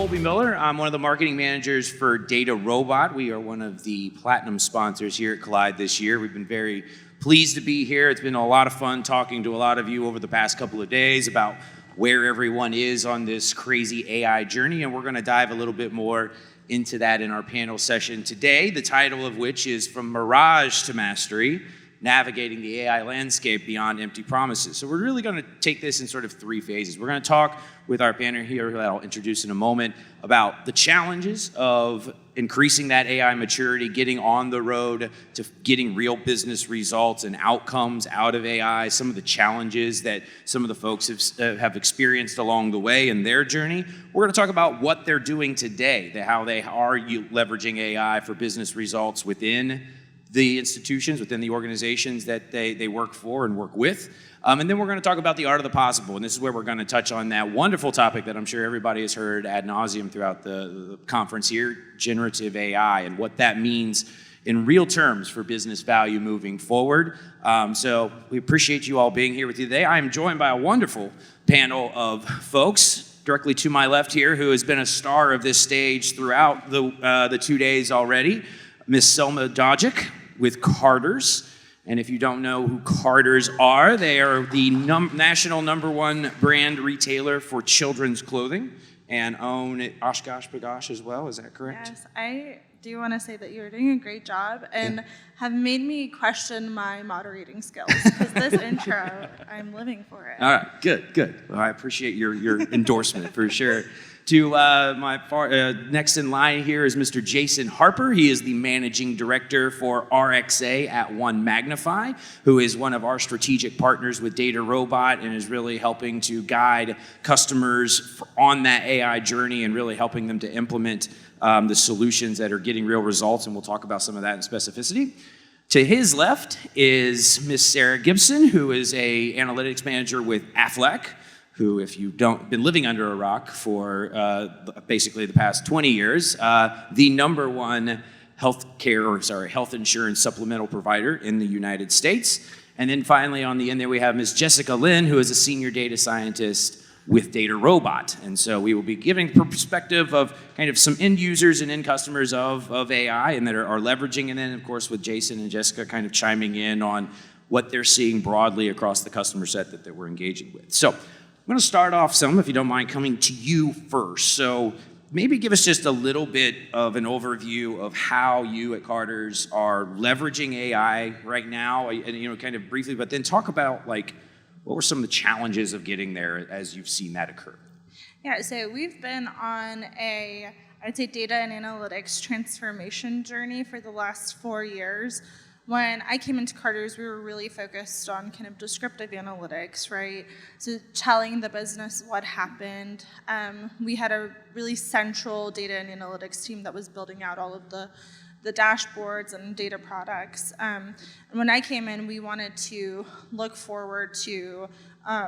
Colby Miller. I'm one of the marketing managers for DataRobot. We are one of the platinum sponsors here at Collide this year. We've been very pleased to be here. It's been a lot of fun talking to a lot of you over the past couple of days about where everyone is on this crazy AI journey, and we're going to dive a little bit more into that in our panel session today, the title of which is From Mirage to Mastery, Navigating the AI Landscape Beyond Empty Promises. So we're really going to take this in sort of three phases. We're going to talk with our panel here, who I'll introduce in a moment, about the challenges of increasing that AI maturity, getting on the road to getting real business results and outcomes out of AI, some of the challenges that some of the folks have experienced along the way in their journey. We're going to talk about what they're doing today, how they are leveraging AI for business results within the institutions, within the organizations that they work for and work with. And then we're going to talk about the art of the possible. And this is where we're going to touch on that wonderful topic that I'm sure everybody has heard ad nauseum throughout the conference here, generative AI, and what that means in real terms for business value moving forward. So we appreciate you all being here with you today. I am joined by a wonderful panel of folks directly to my left here who has been a star of this stage throughout the 2 days already. Miss Selma Dogic with Carter's. And if you don't know who Carter's are, they are the national #1 brand retailer for children's clothing and own Oshkosh Bagosh as well. Is that correct? Yes, I do want to say that you're doing a great job and have made me question my moderating skills, because this intro, I'm living for it. All right, good. Well, I appreciate your endorsement for sure. To my next in line here is Mr. Jason Harper. He is the managing director for RXA at OneMagnify, who is one of our strategic partners with DataRobot and is really helping to guide customers on that AI journey and really helping them to implement the solutions that are getting real results, and we'll talk about some of that in specificity. To his left is Miss Sarah Gibson, who is a analytics manager with Aflac, who, if you don't been living under a rock for basically the past 20 years, the #1 health insurance supplemental provider in the United States. And then finally on the end there we have Ms. Jessica Lynn, who is a senior data scientist with DataRobot. And so we will be giving perspective of kind of some end users and end customers of AI and that are leveraging, and then of course with Jason and Jessica kind of chiming in on what they're seeing broadly across the customer set that we're engaging with. So I'm going to start off, Selma, if you don't mind, coming to you first. So maybe give us just a little bit of an overview of how you at Carter's are leveraging AI right now, and kind of briefly, but then talk about what were some of the challenges of getting there as you've seen that occur? Yeah, so we've been on I'd say data and analytics transformation journey for the last 4 years. When I came into Carter's, we were really focused on kind of descriptive analytics, right? So telling the business what happened. We had a really central data and analytics team that was building out all of the dashboards and data products. And when I came in, we wanted to look forward to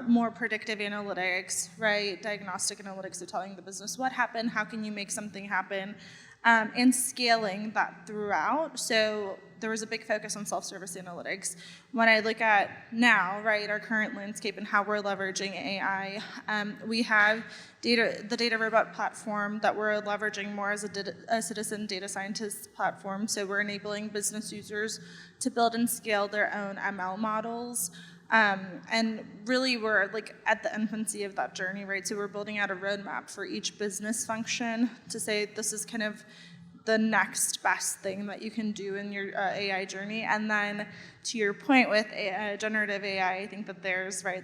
more predictive analytics, right? Diagnostic analytics, so telling the business what happened, how can you make something happen, and scaling that throughout. So there was a big focus on self-service analytics. When I look at now, right, our current landscape and how we're leveraging AI, we have the DataRobot platform that we're leveraging more as a citizen data scientist platform. So we're enabling business users to build and scale their own ML models. And really we're at the infancy of that journey, right? So we're building out a roadmap for each business function to say this is kind of the next best thing that you can do in your AI journey. And then to your point with generative AI, I think that there's, right,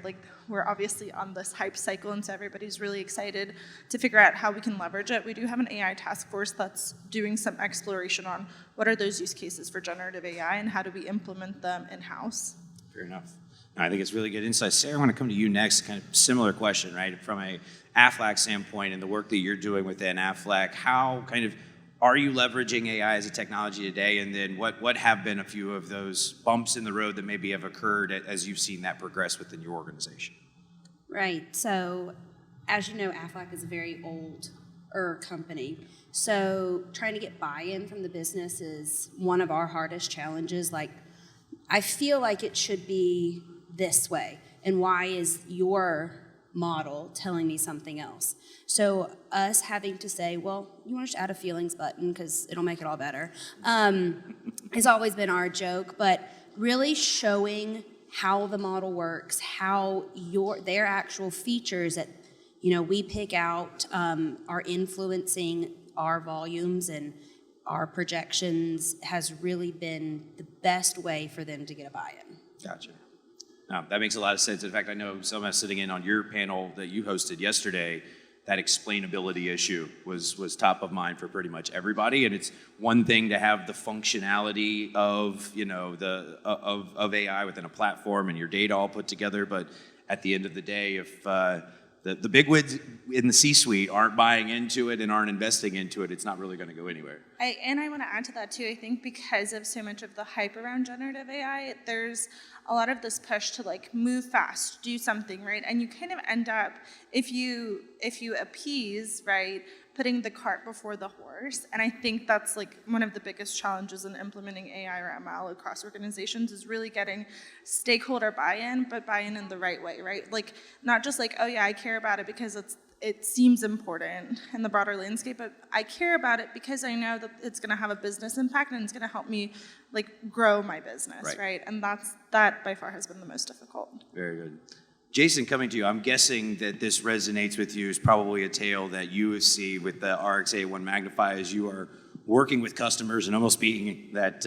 we're obviously on this hype cycle, and so everybody's really excited to figure out how we can leverage it. We do have an AI task force that's doing some exploration on what are those use cases for generative AI and how do we implement them in-house. Fair enough. I think it's really good insight. Sarah, I want to come to you next, kind of similar question, right? From a Aflac standpoint and the work that you're doing within Aflac, how kind of are you leveraging AI as a technology today? And then what have been a few of those bumps in the road that maybe have occurred as you've seen that progress within your organization? Right. So as you know, Aflac is a very older company. So trying to get buy-in from the business is one of our hardest challenges. I feel like it should be this way. And why is your model telling me something else. So us having to say, well, you want to just add a feelings button because it'll make it all better, has always been our joke, but really showing how the model works, how their actual features that we pick out are influencing our volumes and our projections has really been the best way for them to get a buy-in. Gotcha. No, that makes a lot of sense. In fact, I know Selma sitting in on your panel that you hosted yesterday, that explainability issue was top of mind for pretty much everybody. And it's one thing to have the functionality of of AI within a platform and your data all put together, but at the end of the day, if the bigwigs in the C-suite aren't buying into it and aren't investing into it, it's not really going to go anywhere. I want to add to that too. I think because of so much of the hype around generative AI, there's a lot of this push to like move fast, do something, right? And you kind of end up, if you appease, right, putting the cart before the horse. And I think that's like one of the biggest challenges in implementing AI or ML across organizations is really getting stakeholder buy-in, but buy-in in the right way, right? Like not just like, oh yeah, I care about it because it seems important in the broader landscape, but I care about it because I know that it's going to have a business impact and it's going to help me like grow my business, right? And that by far has been the most difficult. Very good. Jason, coming to you, I'm guessing that this resonates with you is probably a tale that you see with the RxA OneMagnify as you are working with customers and almost being that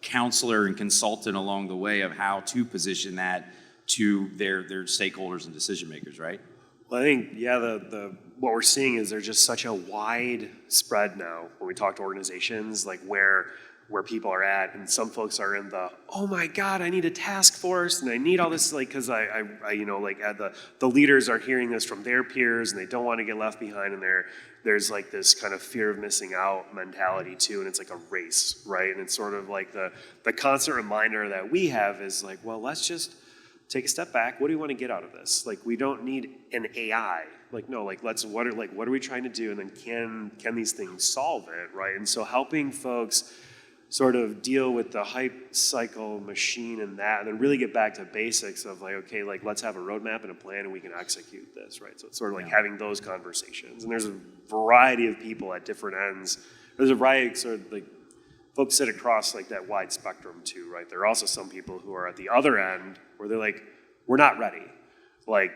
counselor and consultant along the way of how to position that to their stakeholders and decision makers, right? Well, I think, yeah, what we're seeing is there's just such a wide spread now when we talk to organizations, like where people are at, and some folks are in the, oh my God, I need a task force, and I need all this, like, because I the leaders are hearing this from their peers, and they don't want to get left behind, and there's like this kind of fear of missing out mentality too, and it's like a race, right? And it's sort of like the constant reminder that we have is like, well, let's just take a step back. What do we want to get out of this? Like, we don't need an AI. Like, no, like what are we trying to do? And then can these things solve it, right? And so helping folks sort of deal with the hype cycle machine and that, and then really get back to basics of like, okay, like let's have a roadmap and a plan and we can execute this, right? So it's sort of like having those conversations. And there's a variety of people at different ends. There's a variety of sort of like folks sit across like that wide spectrum too, right? There are also some people who are at the other end where they're like, we're not ready. Like,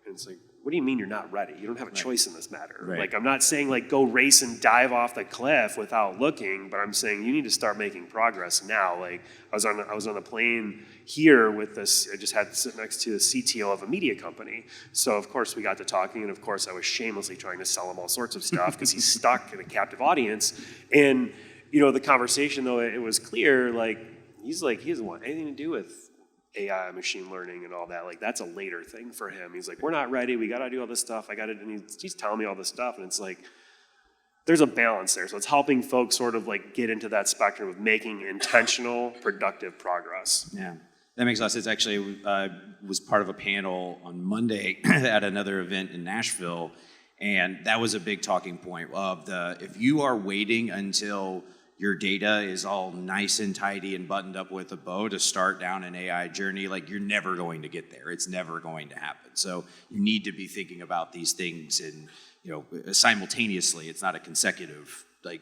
and it's like, what do you mean you're not ready? You don't have a choice in this matter. Right. Like, I'm not saying like go race and dive off the cliff without looking, but I'm saying you need to start making progress now. Like, I was on a plane here with this. I just had to sit next to the CTO of a media company. So of course we got to talking, and of course I was shamelessly trying to sell him all sorts of stuff because he's stuck in a captive audience. And the conversation though, it was clear like he doesn't want anything to do with AI, machine learning, and all that. Like, that's a later thing for him. He's like, we're not ready. We got to do all this stuff. And he's telling me all this stuff. And it's like, there's a balance there. So it's helping folks sort of like get into that spectrum of making intentional, productive progress. Yeah, that makes a lot of sense. Actually, I was part of a panel on Monday at another event in Nashville. And that was a big talking point of if you are waiting until your data is all nice and tidy and buttoned up with a bow to start down an AI journey, like you're never going to get there. It's never going to happen. So you need to be thinking about these things in, simultaneously. It's not a consecutive like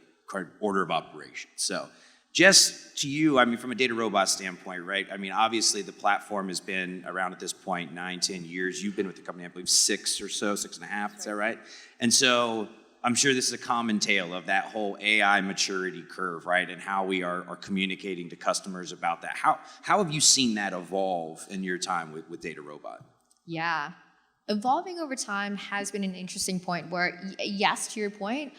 order of operations. So just to you, I mean, from a DataRobot standpoint, right? I mean, obviously the platform has been around at this point 9-10 years. You've been with the company, I believe, 6 or so, 6.5, is that right? And so I'm sure this is a common tale of that whole AI maturity curve, right? And how we are communicating to customers about that. How have you seen that evolve in your time with DataRobot? Yeah. Evolving over time has been an interesting point where, yes, to your point,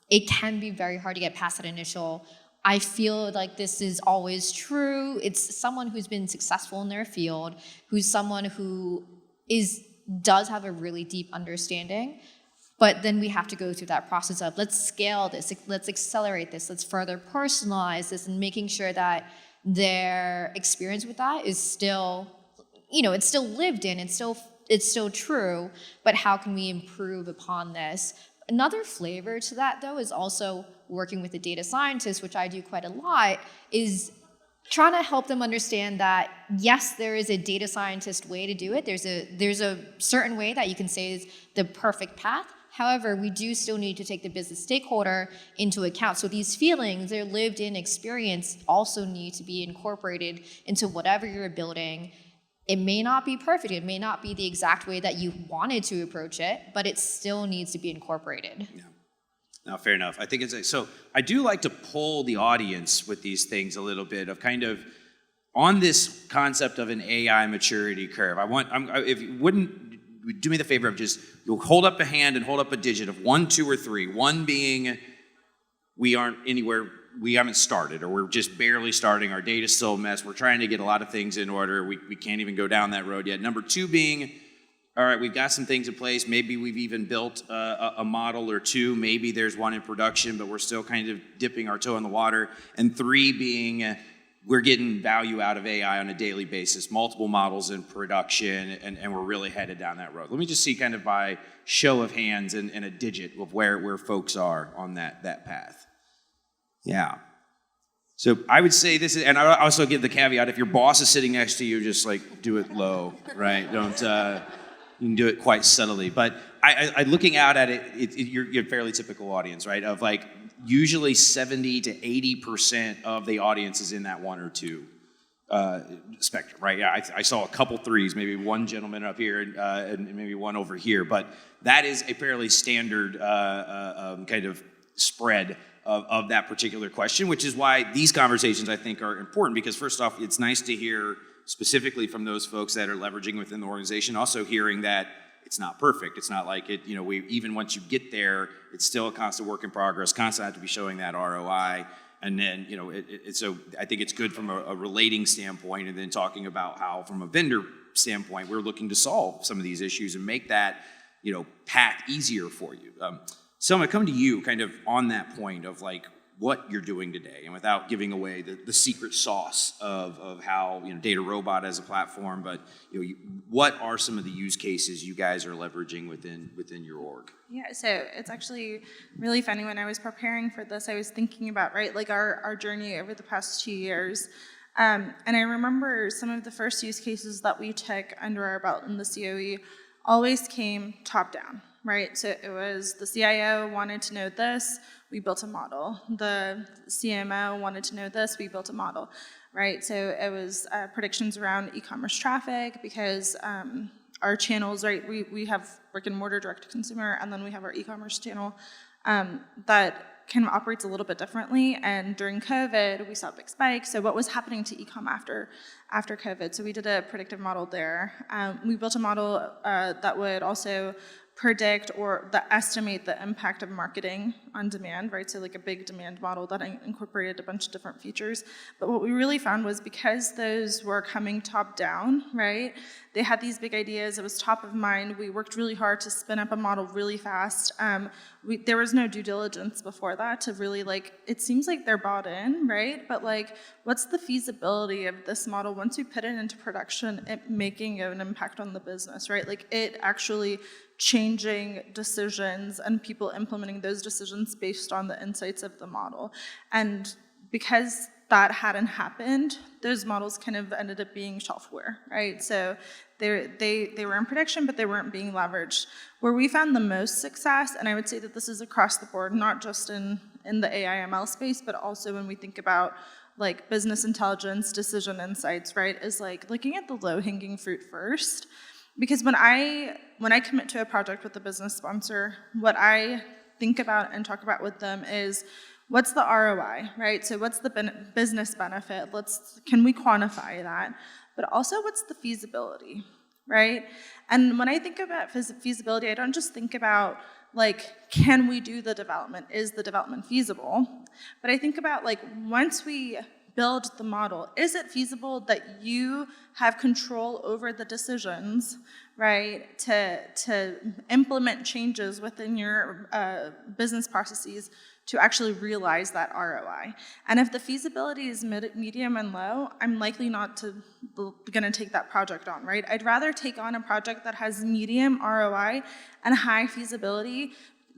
it can be very hard to get past that initial, I feel like this is always true. It's someone who's been successful in their field, who's someone who does have a really deep understanding. But then we have to go through that process of let's scale this, let's accelerate this, let's further personalize this, and making sure that their experience with that is still, it's still lived in, it's still true, but how can we improve upon this? Another flavor to that, though, is also working with the data scientists, which I do quite a lot, is trying to help them understand that yes, there is a data scientist way to do it. There's a certain way that you can say is the perfect path. However, we do still need to take the business stakeholder into account. So these feelings, their lived-in experience, also need to be incorporated into whatever you're building. It may not be perfect. It may not be the exact way that you wanted to approach it, but it still needs to be incorporated. Yeah. No, fair enough. I think so. I do like to pull the audience with these things a little bit of kind of on this concept of an AI maturity curve. If you wouldn't do me the favor of just you'll hold up a hand and hold up a digit of 1, 2, or 3. 1 being we aren't anywhere, we haven't started, or we're just barely starting. Our data's still a mess. We're trying to get a lot of things in order. We can't even go down that road yet. Number 2 being, all right, we've got some things in place. Maybe we've even built a model or 2. Maybe there's one in production, but we're still kind of dipping our toe in the water. And 3 being, we're getting value out of AI on a daily basis, multiple models in production, and we're really headed down that road. Let me just see kind of by show of hands and a digit of where folks are on that path. Yeah. So I would say this is, and I also give the caveat, if your boss is sitting next to you, just like do it low, right? Don't, you can do it quite subtly. But I looking out at it, you're a fairly typical audience, right? Of like usually 70 to 80% of the audience is in that 1 or 2 spectrum, right? Yeah, I saw a couple 3s, maybe one gentleman up here and maybe one over here, but that is a fairly standard kind of spread of that particular question, which is why these conversations I think are important, because first off, it's nice to hear specifically from those folks that are leveraging within the organization, also hearing that it's not perfect. It's not like it, even once you get there, it's still a constant work in progress, constantly have to be showing that ROI. And then, so I think it's good from a relating standpoint, and then talking about how from a vendor standpoint, we're looking to solve some of these issues and make that, path easier for you. Selma, come to you kind of on that point of like what you're doing today, and without giving away the secret sauce of how DataRobot as a platform, but what are some of the use cases you guys are leveraging within your org? Yeah, so it's actually really funny. When I was preparing for this, I was thinking about like our journey over the past 2 years, and I remember some of the first use cases that we took under our belt in the COE always came top down. Right, so it was the CIO wanted to know this, we built a model. The CMO wanted to know this, we built a model. Right, so it was predictions around e-commerce traffic, because our channels, right, we have brick and mortar direct to consumer, and then we have our e-commerce channel that kind of operates a little bit differently. And during COVID, we saw a big spike. So what was happening to e-com after COVID? So we did a predictive model there. We built a model that would also predict or estimate the impact of marketing on demand, right? So like a big demand model that incorporated a bunch of different features. But what we really found was, because those were coming top down, right? They had these big ideas, it was top of mind. We worked really hard to spin up a model really fast. There was no due diligence before that to really it seems like they're bought in, right? But what's the feasibility of this model once we put it into production, it making an impact on the business, right? It actually changing decisions and people implementing those decisions based on the insights of the model. And because that hadn't happened, those models kind of ended up being shelfware, right? So they were in production, but they weren't being leveraged. Where we found the most success, and I would say that this is across the board, not just in the AI ML space, but also when we think about business intelligence, decision insights, right, is looking at the low-hanging fruit first. Because when I commit to a project with a business sponsor, what I think about and talk about with them is, what's the ROI, right? So what's the business benefit? Can we quantify that? But also, what's the feasibility, right? And when I think about feasibility, I don't just think about can we do the development? Is the development feasible? But I think about once we build the model, is it feasible that you have control over the decisions, right, to implement changes within your business processes to actually realize that ROI? And if the feasibility is medium and low, I'm likely not going to take that project on, right? I'd rather take on a project that has medium ROI and high feasibility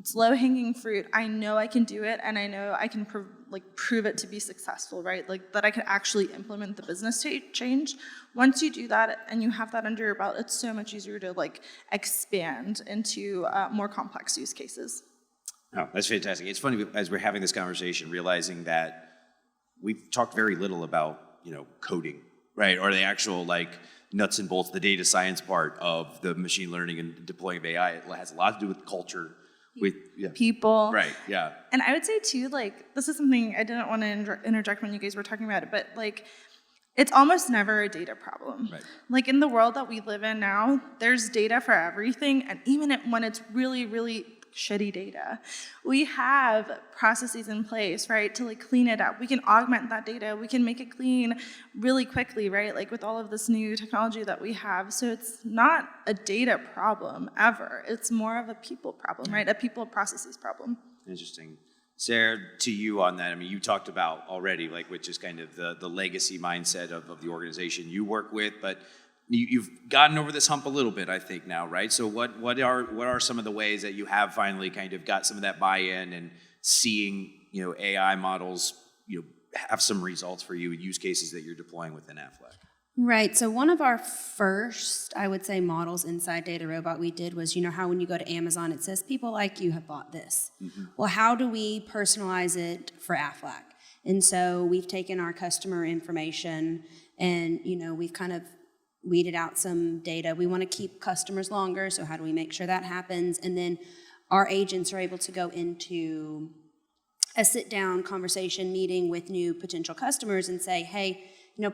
It's low-hanging fruit. I know I can do it, and I know I can prove it to be successful, right? Like that I can actually implement the business change. Once you do that and you have that under your belt, it's so much easier to like expand into more complex use cases. Oh, that's fantastic. It's funny as we're having this conversation, realizing that we've talked very little about, coding, right? Or the actual like nuts and bolts, the data science part of the machine learning and deploying of AI. It has a lot to do with culture, with people. Right, yeah. And I would say too, like, this is something I didn't want to interject when you guys were talking about it, but like, it's almost never a data problem. Right. Like in the world that we live in now, there's data for everything, and even when it's really, really shitty data, we have processes in place, right, to like clean it up. We can augment that data. We can make it clean really quickly, right, like with all of this new technology that we have. So it's not a data problem ever. It's more of a people problem, right, a people processes problem. Interesting. Sarah, to you on that, I mean, you talked about already, like, which is kind of the legacy mindset of the organization you work with, but you've gotten over this hump a little bit, I think, now, right? So what are some of the ways that you have finally kind of got some of that buy-in and seeing, AI models, have some results for you, use cases that you're deploying within Aflac? Right. So one of our first, I would say, models inside DataRobot we did was, how when you go to Amazon, it says, people like you have bought this. Mm-hmm. Well, how do we personalize it for Aflac? And so we've taken our customer information and, we've kind of weeded out some data. We want to keep customers longer, so how do we make sure that happens? And then our agents are able to go into a sit-down conversation meeting with new potential customers and say, hey,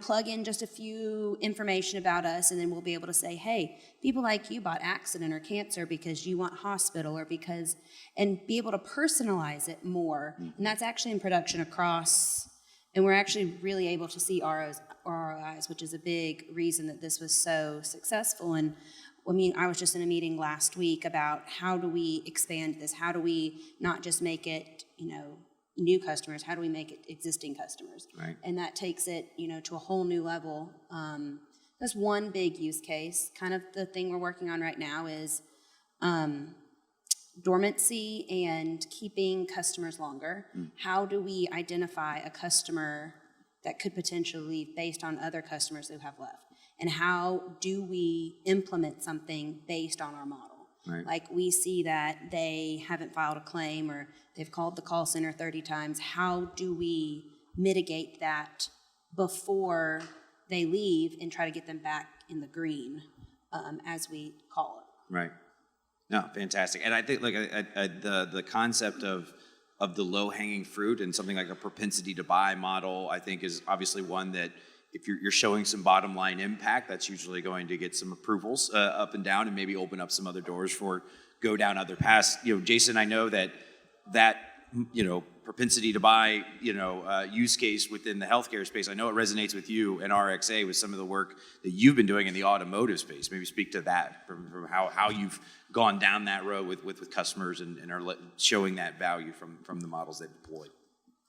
plug in just a few information about us, and then we'll be able to say, hey, people like you bought accident or cancer because you want hospital or because, and be able to personalize it more. Mm-hmm. And that's actually in production across, and we're actually really able to see ROIs, which is a big reason that this was so successful. And I was just in a meeting last week about how do we expand this? How do we not just make it, new customers, how do we make it existing customers? Right. And that takes it, to a whole new level. That's one big use case. Kind of the thing we're working on right now is dormancy and keeping customers longer. How do we identify a customer that could potentially leave based on other customers who have left? And how do we implement something based on our model? Right. Like we see that they haven't filed a claim or they've called the call center 30 times. How do we mitigate that before they leave and try to get them back in the green, as we call it? Right. No, fantastic. And I think like the concept of the low-hanging fruit and something like a propensity to buy model, I think is obviously one that if you're showing some bottom line impact, that's usually going to get some approvals up and down and maybe open up some other doors for go down other paths. Jason, I know that propensity to buy, use case within the healthcare space, I know it resonates with you and RXA with some of the work that you've been doing in the automotive space. Maybe speak to that from how you've gone down that road with customers and are showing that value from the models they've deployed.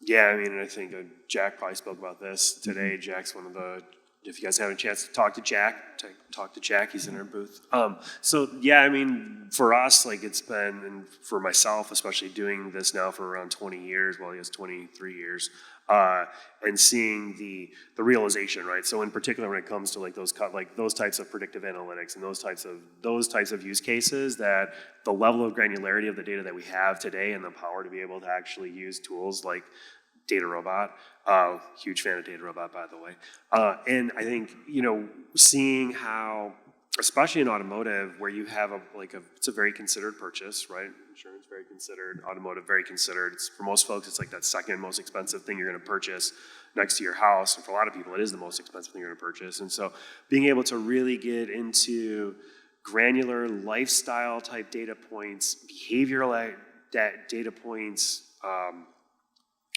Yeah, I think Jack probably spoke about this today. Jack's one of the, if you guys have a chance to talk to Jack, he's in our booth. For us, like it's been, and for myself, especially doing this now for around 20 years, well, I guess 23 years, and seeing the realization, right? So in particular, when it comes to like those types of predictive analytics and those types of use cases, that the level of granularity of the data that we have today and the power to be able to actually use tools like DataRobot, huge fan of DataRobot, by the way. And I think, seeing how, especially in automotive, where you have it's a very considered purchase, right? Insurance, very considered. Automotive, very considered. For most folks, it's like that second most expensive thing you're going to purchase next to your house. And for a lot of people, it is the most expensive thing you're going to purchase. And so being able to really get into granular lifestyle type data points, behavioral data points,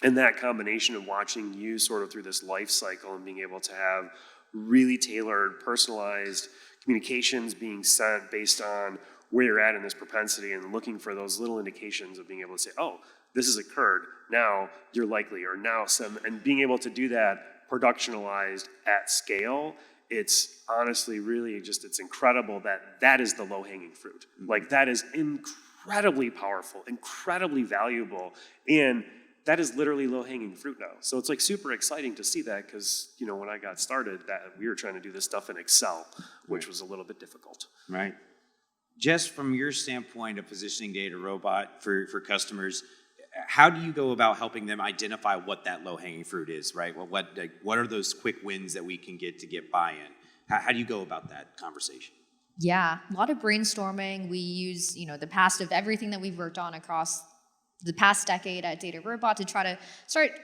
and that combination of watching you sort of through this life cycle and being able to have really tailored, personalized communications being sent based on where you're at in this propensity and looking for those little indications of being able to say, oh, this has occurred, now you're likely, or now some, and being able to do that productionalized at scale, it's honestly really just, it's incredible that is the low-hanging fruit. Like that is incredible incredibly powerful, incredibly valuable, and that is literally low-hanging fruit now. So it's like super exciting to see that because, you know, when I got started, that we were trying to do this stuff in Excel, which was a little bit difficult. Right. Just from your standpoint of positioning DataRobot for customers, how do you go about helping them identify what that low-hanging fruit is, right? Well, what are those quick wins that we can get to get buy-in? How do you go about that conversation? Yeah, a lot of brainstorming. We use, you know, the past of everything that we've worked on across the past decade at DataRobot to try to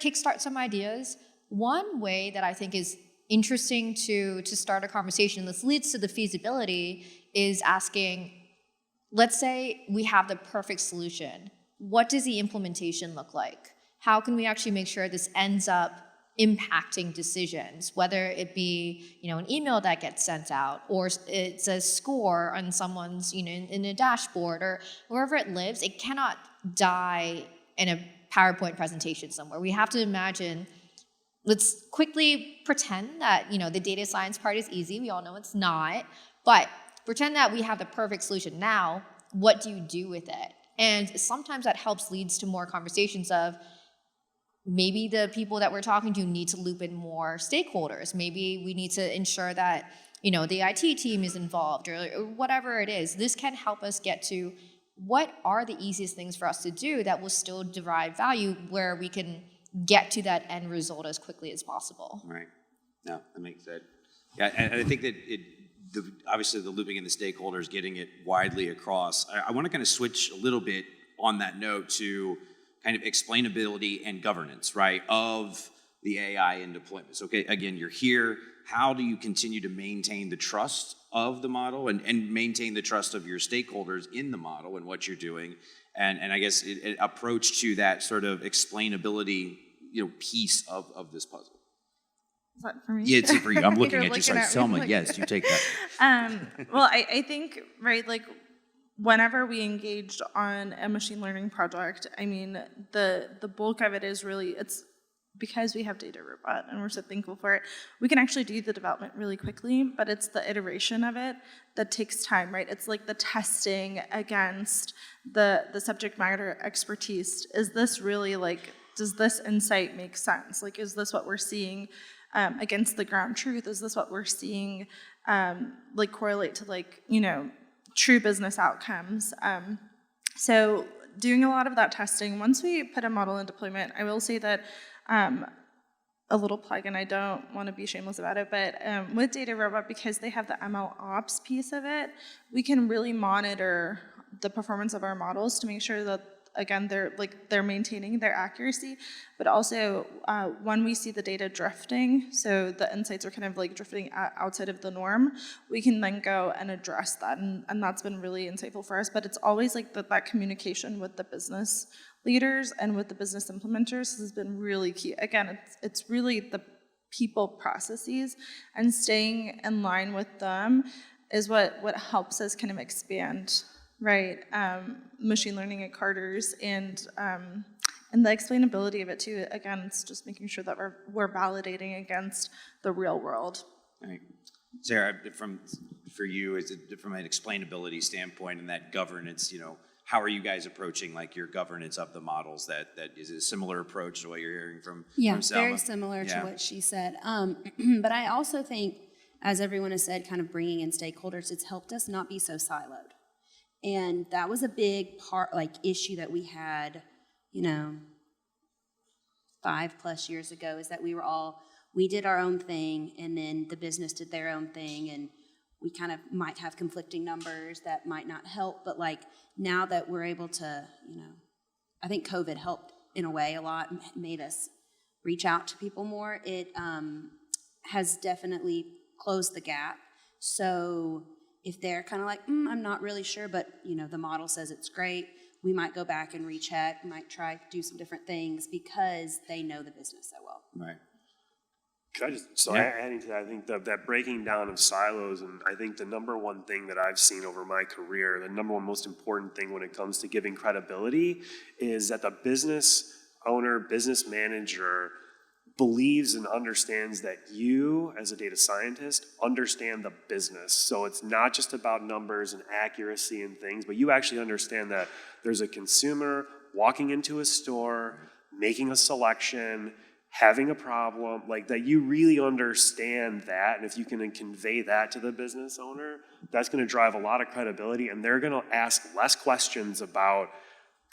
kickstart some ideas. One way that I think is interesting to start a conversation, this leads to the feasibility, is asking, let's say we have the perfect solution. What does the implementation look like? How can we actually make sure this ends up impacting decisions, whether it be, you know, an email that gets sent out, or it's a score on someone's, you know, in a dashboard, or wherever it lives. It cannot die in a PowerPoint presentation somewhere. We have to imagine, let's quickly pretend that, you know, the data science part is easy. We all know it's not, but pretend that we have the perfect solution. Now, what do you do with it? And sometimes that leads to more conversations of, maybe the people that we're talking to need to loop in more stakeholders. Maybe we need to ensure that, you know, the IT team is involved, or whatever it is. This can help us get to what are the easiest things for us to do that will still derive value, where we can get to that end result as quickly as possible. Right. No, that makes sense. Yeah, and I think that obviously the looping in the stakeholders, getting it widely across. I want to kind of switch a little bit on that note to kind of explainability and governance, right, of the AI in deployments. Okay, again, you're here. How do you continue to maintain the trust of the model and maintain the trust of your stakeholders in the model and what you're doing? And I guess an approach to that sort of explainability, you know, piece of this puzzle. Is that for me? Yeah, it's for you. I'm looking You're at you. Sorry, looking at me Selma, like- yes, you take that. Well, I think, right, like, whenever we engaged on a machine learning project, I mean, the bulk of it is really, it's because we have DataRobot and we're so thankful for it, we can actually do the development really quickly, but it's the iteration of it that takes time, right? It's like the testing against the subject matter expertise. Is this really, like, does this insight make sense? Like, is this what we're seeing against the ground truth? Is this what we're seeing like correlate to, like, you know, true business outcomes? So doing a lot of that testing. Once we put a model in deployment, I will say that a little plug, and I don't want to be shameless about it, but with DataRobot, because they have the ML ops piece of it, we can really monitor the performance of our models to make sure that, again, they're maintaining their accuracy, but also when we see the data drifting, so the insights are kind of like drifting outside of the norm, we can then go and address that, and that's been really insightful for us. But it's always like that communication with the business leaders and with the business implementers has been really key. Again, it's really the people processes, and staying in line with them is what helps us kind of expand, right, machine learning at Carter's, and the explainability of it too. Again, it's just making sure that we're validating against the real world. Right. Sarah, for you, is it from an explainability standpoint and that governance, you know, how are you guys approaching, like, your governance of the models? That is a similar approach to what you're hearing from Selma? Very similar to what she said. But I also think, as everyone has said, kind of bringing in stakeholders, it's helped us not be so siloed. And that was a big part, like, issue that we had, you know, 5+ years ago, is that we did our own thing, and then the business did their own thing, and we kind of might have conflicting numbers that might not help. But, like, now that we're able to, you know, I think COVID helped in a way a lot, made us reach out to people more. It has definitely closed the gap. So if they're kind of like, I'm not really sure, but, you know, the model says it's great, we might go back and recheck, might try to do some different things because they know the business so well. Right. Could I just, adding to that, I think that breaking down of silos, and I think the number one thing that I've seen over my career, the number one most important thing when it comes to giving credibility, is that the business owner, business manager believes and understands that you, as a data scientist, understand the business. So it's not just about numbers and accuracy and things, but you actually understand that there's a consumer walking into a store, making a selection, having a problem, like that you really understand that. And if you can convey that to the business owner, that's going to drive a lot of credibility, and they're going to ask less questions about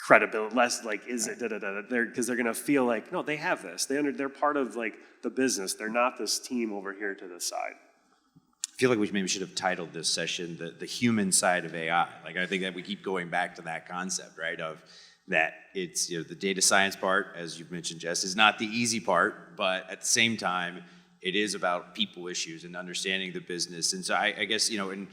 credibility, less like, is it da-da-da, because they're going to feel like, no, they have this. They're part of like the business. They're not this team over here to the side. I feel like we maybe should have titled this session the human side of AI. Like, I think that we keep going back to that concept, right, of that it's, you know, the data science part, as you've mentioned, Jess, is not the easy part, but at the same time, it is about people issues and understanding the business. And so I guess, you know, and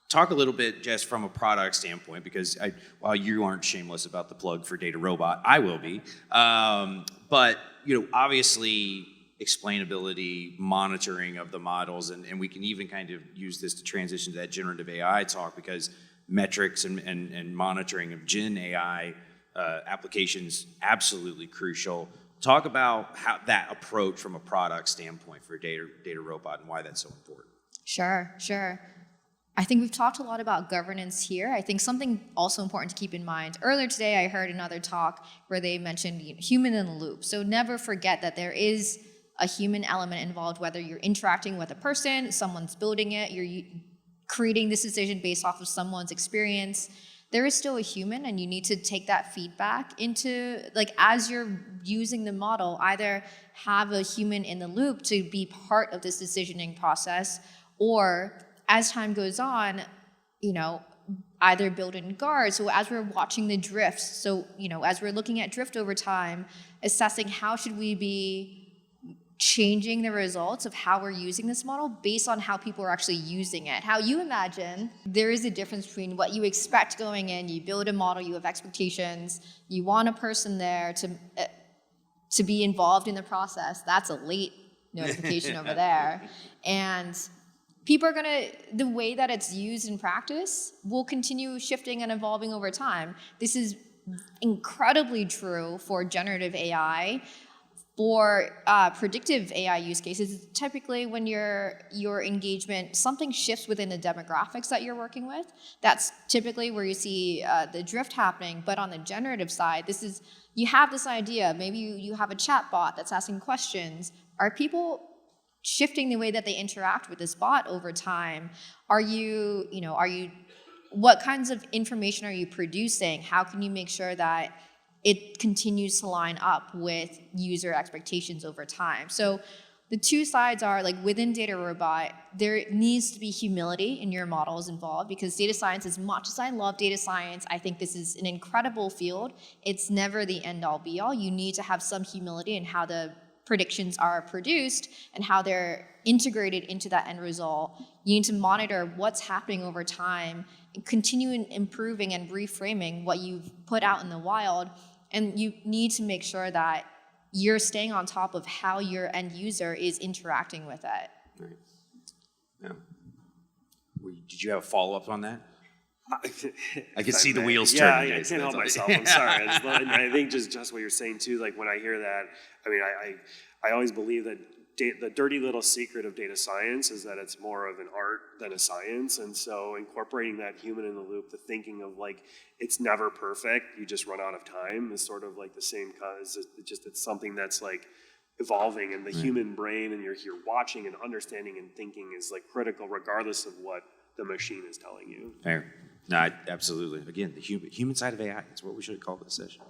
talk a little bit, Jess, from a product standpoint, because while you aren't shameless about the plug for DataRobot, I will be. But, you know, obviously, explainability, monitoring of the models, and we can even kind of use this to transition to that generative AI talk, because metrics and monitoring of Gen AI applications absolutely crucial. Talk about how that approach from a product standpoint for DataRobot and why that's so important. Sure. I think we've talked a lot about governance here. I think something also important to keep in mind. Earlier today, I heard another talk where they mentioned human in the loop. So never forget that there is a human element involved, whether you're interacting with a person, someone's building it, you're creating this decision based off of someone's experience. There is still a human, and you need to take that feedback into, like, as you're using the model, either have a human in the loop to be part of this decisioning process, or as time goes on, you know, either build in guards. So as we're watching the drift, so, you know, as we're looking at drift over time, assessing how should we be changing the results of how we're using this model based on how people are actually using it. How you imagine, there is a difference between what you expect going in. You build a model, you have expectations, you want a person there to be involved in the process. That's a late notification over there. And people are gonna, the way that it's used in practice will continue shifting and evolving over time. This is incredibly true for generative AI. For predictive AI use cases, typically when your engagement, something shifts within the demographics that you're working with. That's typically where you see the drift happening. But on the generative side, you have this idea. Maybe you have a chat bot that's asking questions. Are people shifting the way that they interact with this bot over time? What kinds of information are you producing? How can you make sure that it continues to line up with user expectations over time? So the two sides are, like, within DataRobot, there needs to be humility in your models involved, because data science, as much as I love data science, I think this is an incredible field. It's never the end-all be-all. You need to have some humility in how the predictions are produced and how they're integrated into that end result. You need to monitor what's happening over time and continue improving and reframing what you've put out in the wild. And you need to make sure that you're staying on top of how your end user is interacting with it. Right. Yeah. Did you have a follow-up on that? I can see the wheels turning. Yeah, I can't help myself. I'm sorry. I think just what you're saying too. Like, when I hear that, I mean, I always believe that the dirty little secret of data science is that it's more of an art than a science. And so incorporating that human in the loop, the thinking of, like, it's never perfect, you just run out of time, is sort of like the same cause. It's something that's like evolving, and the human brain, and you're here watching and understanding and thinking is like critical regardless of what the machine is telling you. Fair. No, absolutely. Again, the human side of AI. That's what we should call this session.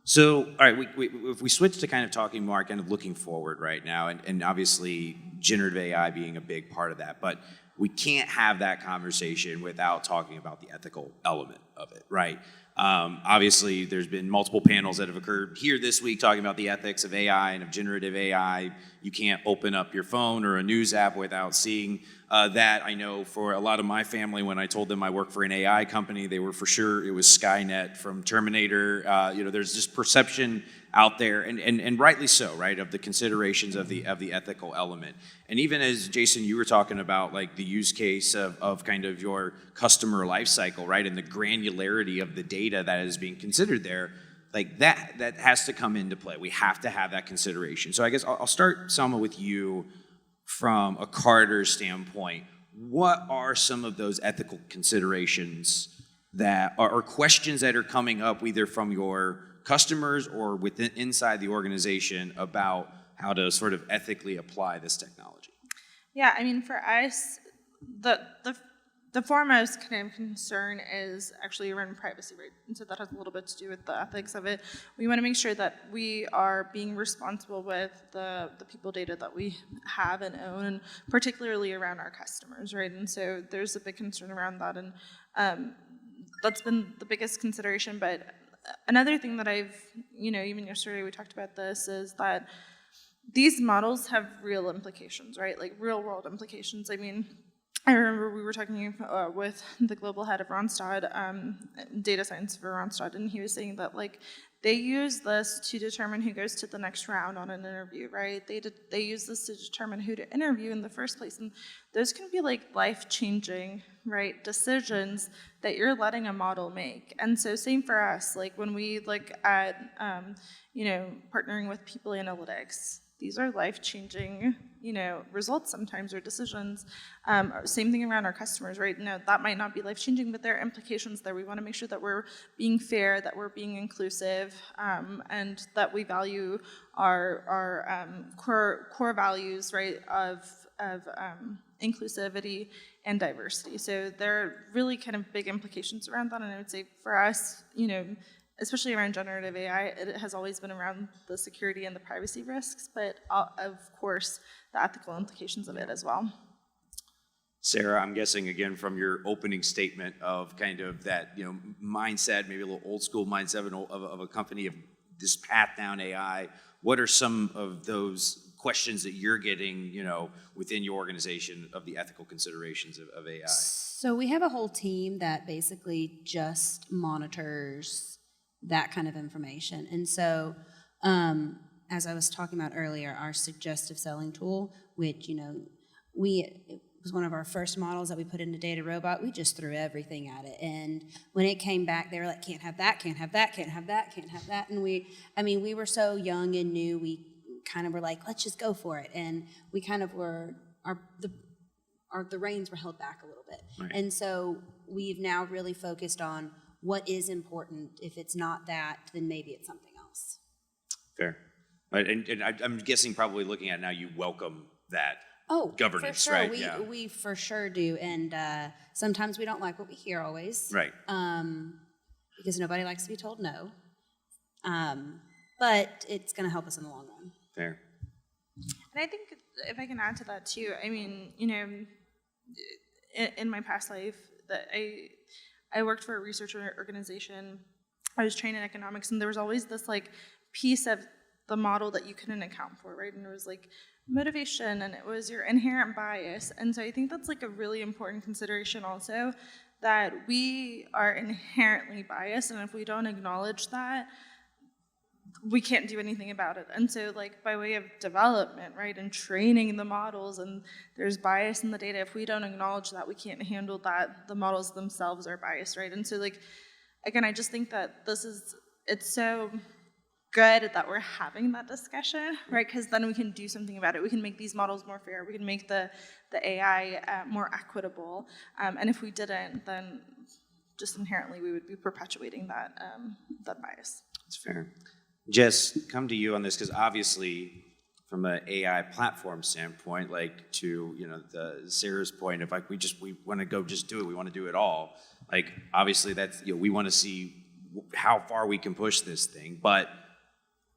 So, all right, if we switch to kind of talking more, kind of looking forward right now, and obviously generative AI being a big part of that, but we can't have that conversation without talking about the ethical element of it, right? Obviously, there's been multiple panels that have occurred here this week talking about the ethics of AI and of generative AI. You can't open up your phone or a news app without seeing that. I know for a lot of my family, when I told them I work for an AI company, they were for sure it was Skynet from Terminator. There's just perception out there, and rightly so, right, of the considerations of the ethical element. And even as Jason, you were talking about, like, the use case of kind of your customer life cycle, right, and the granularity of the data that is being considered there. like that has to come into play. We have to have that consideration. So I guess I'll start, Selma, with you from a Carter standpoint. What are some of those ethical considerations that are, or questions that are coming up either from your customers or within inside the organization about how to sort of ethically apply this technology? Yeah, I mean, for us, the foremost kind of concern is actually around privacy, right? And so that has a little bit to do with the ethics of it. We want to make sure that we are being responsible with the people data that we have and own, and particularly around our customers, right? And so there's a big concern around that, and that's been the biggest consideration. But another thing that I've, even yesterday we talked about this, is that these models have real implications, right? Like real world implications. I mean, I remember we were talking with the global head of Randstad, data science for Randstad, and he was saying that like they use this to determine who goes to the next round on an interview, right? They use this to determine who to interview in the first place, and those can be like life-changing, right, decisions that you're letting a model make. And so same for us, like when we look at partnering with people analytics. These are life-changing, results sometimes, or decisions. Same thing around our customers, right? No, that might not be life-changing, but there are implications there. We want to make sure that we're being fair, that we're being inclusive, and that we value our core values, right, of inclusivity and diversity. So there are really kind of big implications around that, and I would say for us, especially around generative AI, it has always been around the security and the privacy risks, but of course, the ethical implications of it as well. Sarah, I'm guessing again from your opening statement of kind of that mindset, maybe a little old school mindset of a company of this path down AI. What are some of those questions that you're getting, within your organization of the ethical considerations of AI? So we have a whole team that basically just monitors that kind of information. And so, as I was talking about earlier, our suggestive selling tool, which, it was one of our first models that we put into DataRobot, we just threw everything at it. And when it came back, they were like, can't have that, can't have that, can't have that, can't have that. And we were so young and new, we kind of were like, let's just go for it. And we kind of were, the reins were held back a little bit. Right. And so we've now really focused on what is important. If it's not that, then maybe it's something else. Fair. Right, and I'm guessing probably looking at it now, you welcome that governance, for sure. right? We for sure do. And sometimes we don't like what we hear always. Right. Because nobody likes to be told no. But it's going to help us in the long run. Fair. And I think if I can add to that too, I mean, in my past life, that I worked for a research organization. I was trained in economics, and there was always this like piece of the model that you couldn't account for, right? And it was like motivation, and it was your inherent bias. And so I think that's like a really important consideration also, that we are inherently biased, and if we don't acknowledge that, we can't do anything about it. And so like by way of development, right, and training the models, and there's bias in the data, if we don't acknowledge that, we can't handle that, the models themselves are biased, right? And so like, again, I just think that it's so good that we're having that discussion, right? Because then we can do something about it. We can make these models more fair. We can make the AI more equitable. And if we didn't, then just inherently we would be perpetuating that bias. That's fair. Jess, come to you on this, because obviously from an AI platform standpoint, like to Sarah's point of like we want to go just do it, we want to do it all. Like obviously that's we want to see how far we can push this thing, but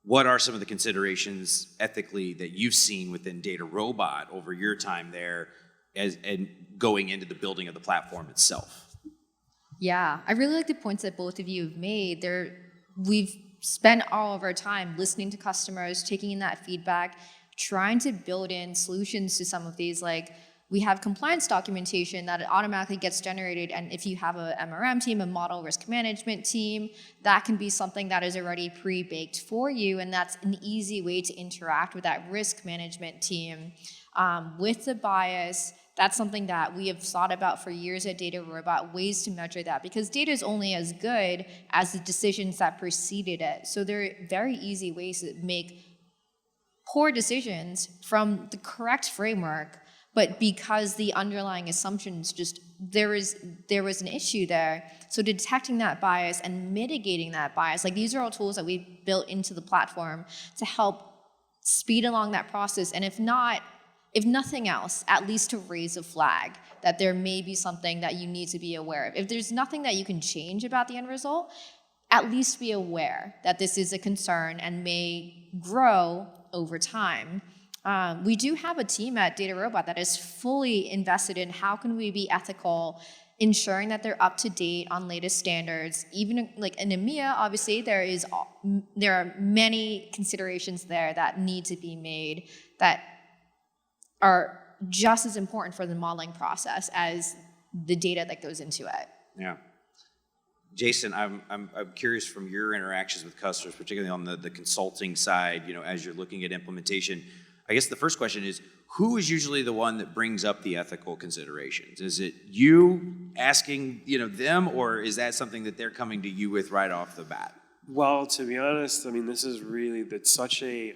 what are some of the considerations ethically that you've seen within DataRobot over your time there and going into the building of the platform itself? Yeah, I really like the points that both of you have made. We've spent all of our time listening to customers, taking in that feedback, trying to build in solutions to some of these like We have compliance documentation that automatically gets generated, and if you have a MRM team, a model risk management team, that can be something that is already pre-baked for you, and that's an easy way to interact with that risk management team. With the bias, that's something that we have thought about for years at DataRobot, ways to measure that, because data is only as good as the decisions that preceded it. So there are very easy ways to make poor decisions from the correct framework, but because the underlying assumptions there was an issue there. So detecting that bias and mitigating that bias, like these are all tools that we built into the platform to help speed along that process. And if nothing else, at least to raise a flag that there may be something that you need to be aware of. If there's nothing that you can change about the end result, at least be aware that this is a concern and may grow over time. We do have a team at DataRobot that is fully invested in how can we be ethical, ensuring that they're up to date on latest standards. Even like in EMEA, obviously there are many considerations there that need to be made that are just as important for the modeling process as the data that goes into it. Yeah. Jason, I'm curious from your interactions with customers, particularly on the consulting side, as you're looking at implementation. I guess the first question is, who is usually the one that brings up the ethical considerations? Is it you asking, them, or is that something that they're coming to you with right off the bat? Well, to be honest, I mean, this is really, it's such a,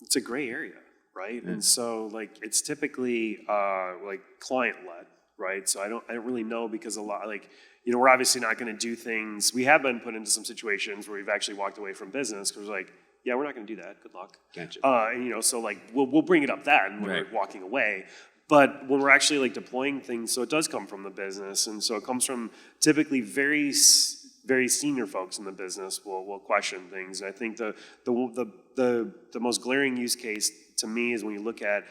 it's a gray area, right? And so, like, it's typically, like, client-led, right? So I don't really know, because a lot, like, we're obviously not going to do things. We have been put into some situations where we've actually walked away from business because we're like, yeah, we're not going to do that. Good luck. Gotcha. And so like we'll bring it up then when we're walking away. But when we're actually like deploying things, so it does come from the business, and so it comes from typically very senior folks in the business will question things. And I think the most glaring use case to me is when you look at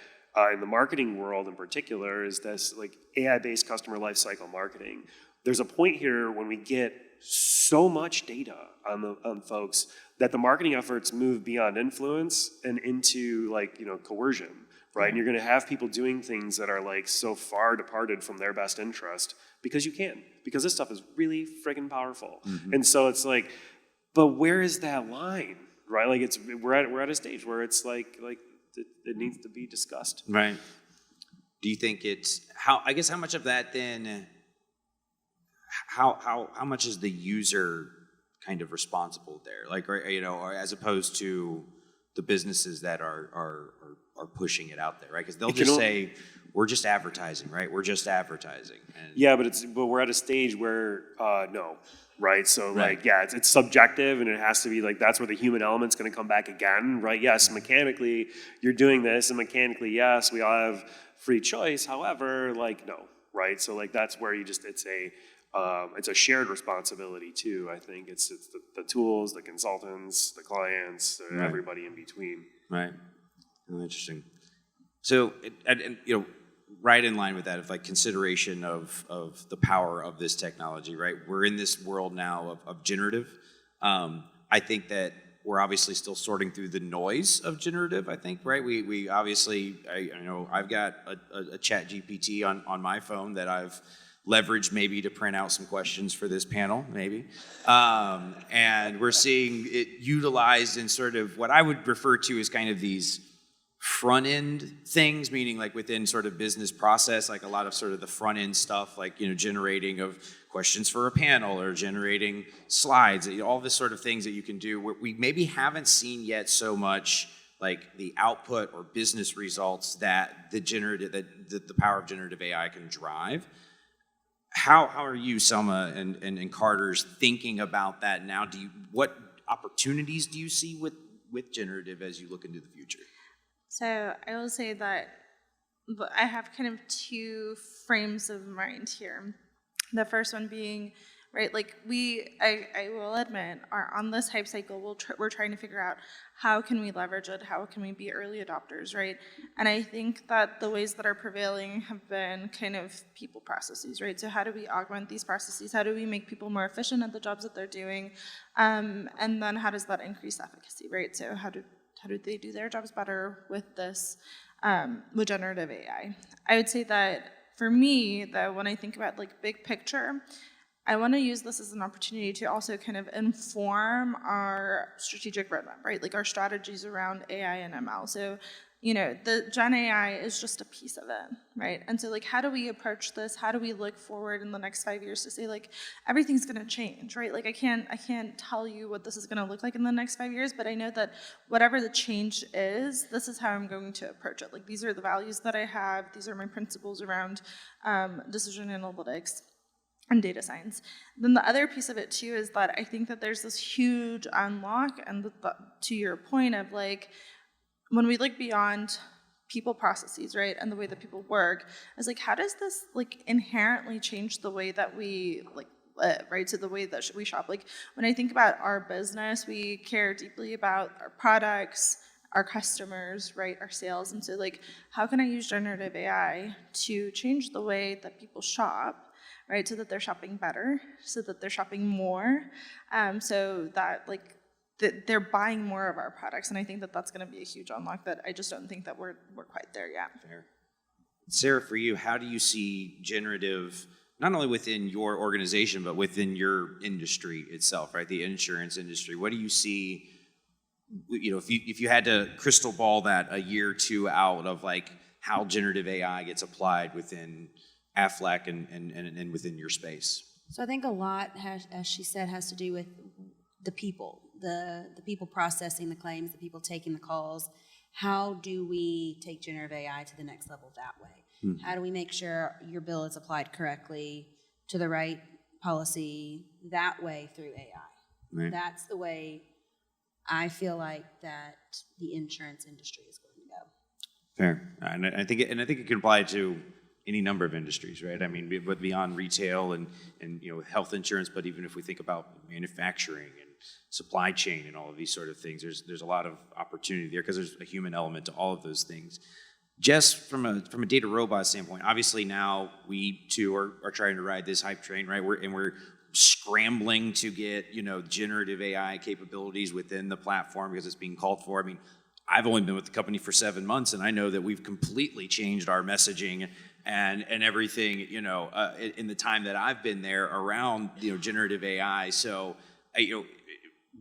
in the marketing world in particular is this like AI-based customer lifecycle marketing. There's a point here when we get so much data on folks that the marketing efforts move beyond influence and into like, coercion, right? And you're going to have people doing things that are like so far departed from their best interest because this stuff is really friggin' powerful. Mm-hmm. And so it's like, but where is that line, right? Like we're at a stage where it's like it needs to be discussed. Right. Do you think how much of that then, how much is the user kind of responsible there, like, or as opposed to the businesses that are pushing it out there, right? Because they'll just say, "We're just advertising, right? We're just advertising." And yeah, but we're at a stage where no, right? So right. Like, yeah, it's subjective, and it has to be like that's where the human element's going to come back again, right? Yes, mechanically you're doing this, and mechanically, yes, we all have free choice. However, like no, right? So like that's where it's a shared responsibility too. I think it's the tools, the consultants, the clients, right. Everybody in between. Right. Oh, interesting. So, right in line with that, of like consideration of the power of this technology, right? We're in this world now of generative. I think that we're obviously still sorting through the noise of generative. I think, right? We obviously, I know I've got a chat GPT on my phone that I've leveraged maybe to print out some questions for this panel, maybe. And we're seeing it utilized in sort of what I would refer to as kind of these front-end things, meaning like within sort of business process, like a lot of sort of the front-end stuff, like, generating of questions for a panel or generating slides, all this sort of things that you can do where we maybe haven't seen yet so much like the output or business results that the power of generative AI can drive. How are you, Selma and Carter's, thinking about that now? What opportunities do you see with generative as you look into the future? So I will say that I have kind of two frames of mind here. The first one being, right, like I will admit, on this hype cycle, we're trying to figure out how can we leverage it, how can we be early adopters, right? And I think that the ways that are prevailing have been kind of people processes, right? So how do we augment these processes? How do we make people more efficient at the jobs that they're doing? And then how does that increase efficacy, right? So how do they do their jobs better with this, with generative AI. I would say that for me, though, when I think about like big picture, I want to use this as an opportunity to also kind of inform our strategic roadmap, right? Like our strategies around AI and ML. So, the Gen AI is just a piece of it, right? And so like, how do we approach this? How do we look forward in the next 5 years to say like, everything's going to change, right? Like I can't tell you what this is going to look like in the next 5 years, but I know that whatever the change is, this is how I'm going to approach it. Like these are the values that I have. These are my principles around decision analytics and data science. Then the other piece of it too is that I think that there's this huge unlock, and to your point of like, when we look beyond people processes, right, and the way that people work, is like, how does this like inherently change the way that we like live, right? So the way that we shop. Like when I think about our business, we care deeply about our products, our customers, right, our sales, and so like, how can I use generative AI to change the way that people shop, right, so that they're shopping better, so that they're shopping more, so that like they're buying more of our products, and I think that that's going to be a huge unlock that I just don't think that we're quite there yet. Fair. Sarah, for you, how do you see generative, not only within your organization, but within your industry itself, right, the insurance industry? What do you see, if you had to crystal ball that a year or two out of like how generative AI gets applied within Aflac and within your space? So I think a lot, as she said, has to do with the people, the people processing the claims, the people taking the calls. How do we take generative AI to the next level that way? How do we make sure your bill is applied correctly to the right policy that way through AI? Right. That's the way I feel like that the insurance industry is going to go. Fair. And I think it can apply to any number of industries, right? I mean, but beyond retail and health insurance, but even if we think about manufacturing and supply chain and all of these sort of things, there's a lot of opportunity there because there's a human element to all of those things. Just from a DataRobot standpoint, obviously now we too are trying to ride this hype train, right? We're scrambling to get generative AI capabilities within the platform because it's being called for. I mean, I've only been with the company for 7 months, and I know that we've completely changed our messaging and everything, in the time that I've been there around, generative AI. So,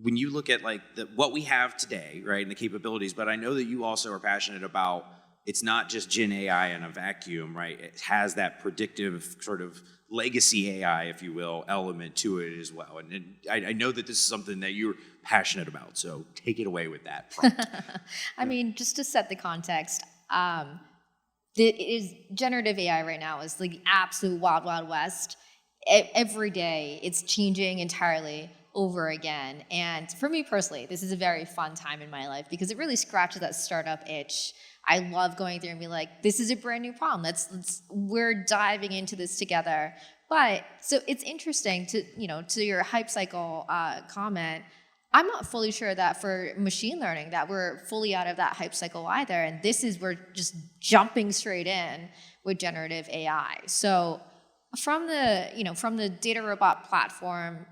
when you look at like what we have today, right, and the capabilities, but I know that you also are passionate about it's not just Gen AI in a vacuum, right? It has that predictive sort of legacy AI, if you will, element to it as well. And I know that this is something that you're passionate about, so take it away with that prompt. I mean, just to set the context, generative AI right now is the absolute wild, wild west. Every day, it's changing entirely over again. And for me personally, this is a very fun time in my life because it really scratches that startup itch. I love going through and be like, this is a brand new problem. We're diving into this together. But so it's interesting to your hype cycle comment. I'm not fully sure that for machine learning that we're fully out of that hype cycle either. And we're just jumping straight in with generative AI. So from the DataRobot platform,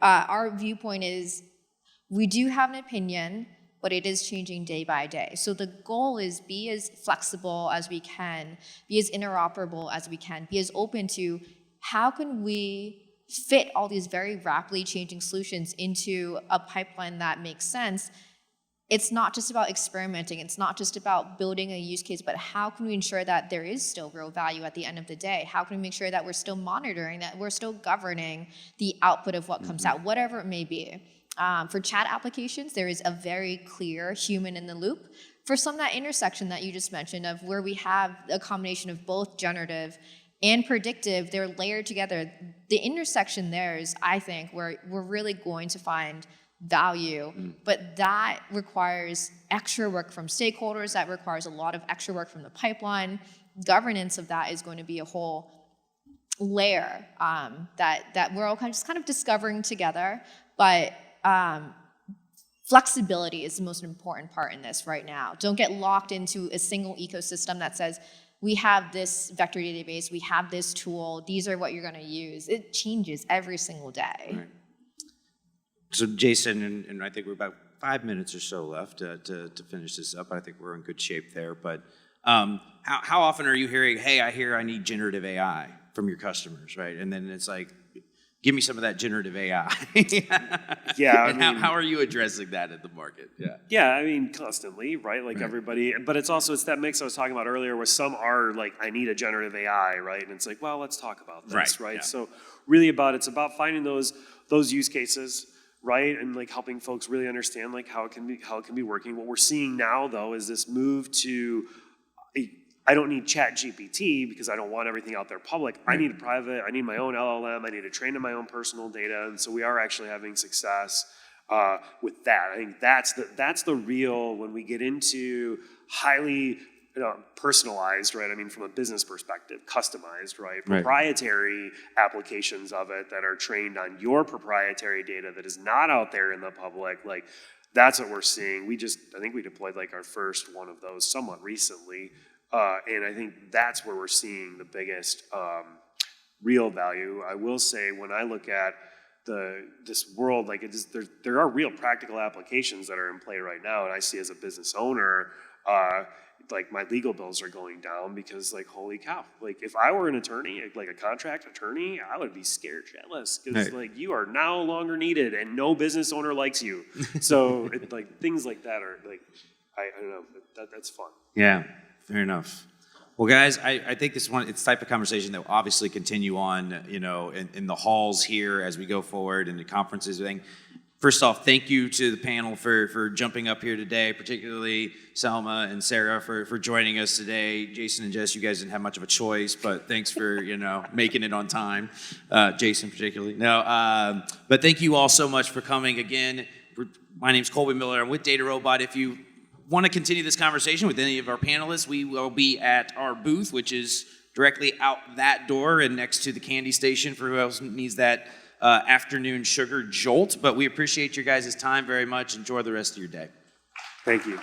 our viewpoint is we do have an opinion, but it is changing day by day. So the goal is be as flexible as we can, be as interoperable as we can, be as open to how can we fit all these very rapidly changing solutions into a pipeline that makes sense. It's not just about experimenting. It's not just about building a use case, but how can we ensure that there is still real value at the end of the day? How can we make sure that we're still monitoring, that we're still governing the output of what comes out, whatever it may be? For chat applications, there is a very clear human in the loop. For some, that intersection that you just mentioned of where we have a combination of both generative and predictive, they're layered together. The intersection there is, I think, where we're really going to find value, but that requires extra work from stakeholders, that requires a lot of extra work from the pipeline. Governance of that is going to be a whole layer that we're all kind of discovering together, but flexibility is the most important part in this right now. Don't get locked into a single ecosystem that says, we have this vector database, we have this tool, these are what you're going to use. It changes every single day. Right. So Jason, and I think we're about 5 minutes or so left to finish this up. I think we're in good shape there. But how often are you hearing, hey, I hear I need generative AI from your customers, right? And then it's like, give me some of that generative AI. Yeah, and how are you addressing that in the market? Yeah. Yeah, I mean, constantly, right? Like everybody, but it's that mix I was talking about earlier where some are like, I need a generative AI, right? And it's like, well, let's talk about this, right? Yeah. So really it's about finding those use cases, right? And like helping folks really understand like how it can be working. What we're seeing now though is this move to, I don't need Chat GPT because I don't want everything out there public. I need I need my own LLM. I need to train in my own personal data. And so we are actually having success with that. I think that's the real, when we get into highly personalized, right? I mean, from a business perspective, customized, right? Proprietary applications of it that are trained on your proprietary data that is not out there in the public. Like, that's what we're seeing. I think we deployed like our first one of those somewhat recently. And I think that's where we're seeing the biggest real value. I will say, when I look at this world, like there are real practical applications that are in play right now, and I see as a business owner, like my legal bills are going down because, like, holy cow! Like, if I were an attorney, like a contract attorney, I would be scared shitless because like you are no longer needed, and no business owner likes you. So like things like that are like, I don't know, that's fun. Yeah. Fair enough. Well, guys, I think it's the type of conversation that will obviously continue on, in the halls here as we go forward and the conferences. First off, thank you to the panel for jumping up here today, particularly Selma and Sarah for joining us today. Jason and Jess, you guys didn't have much of a choice, but thanks for, making it on time. Jason particularly. No, but thank you all so much for coming again. My name's Colby Miller. I'm with DataRobot. If you want to continue this conversation with any of our panelists, we will be at our booth, which is directly out that door and next to the candy station for who else needs that afternoon sugar jolt. But we appreciate your guys' time very much. Enjoy the rest of your day. Thank you.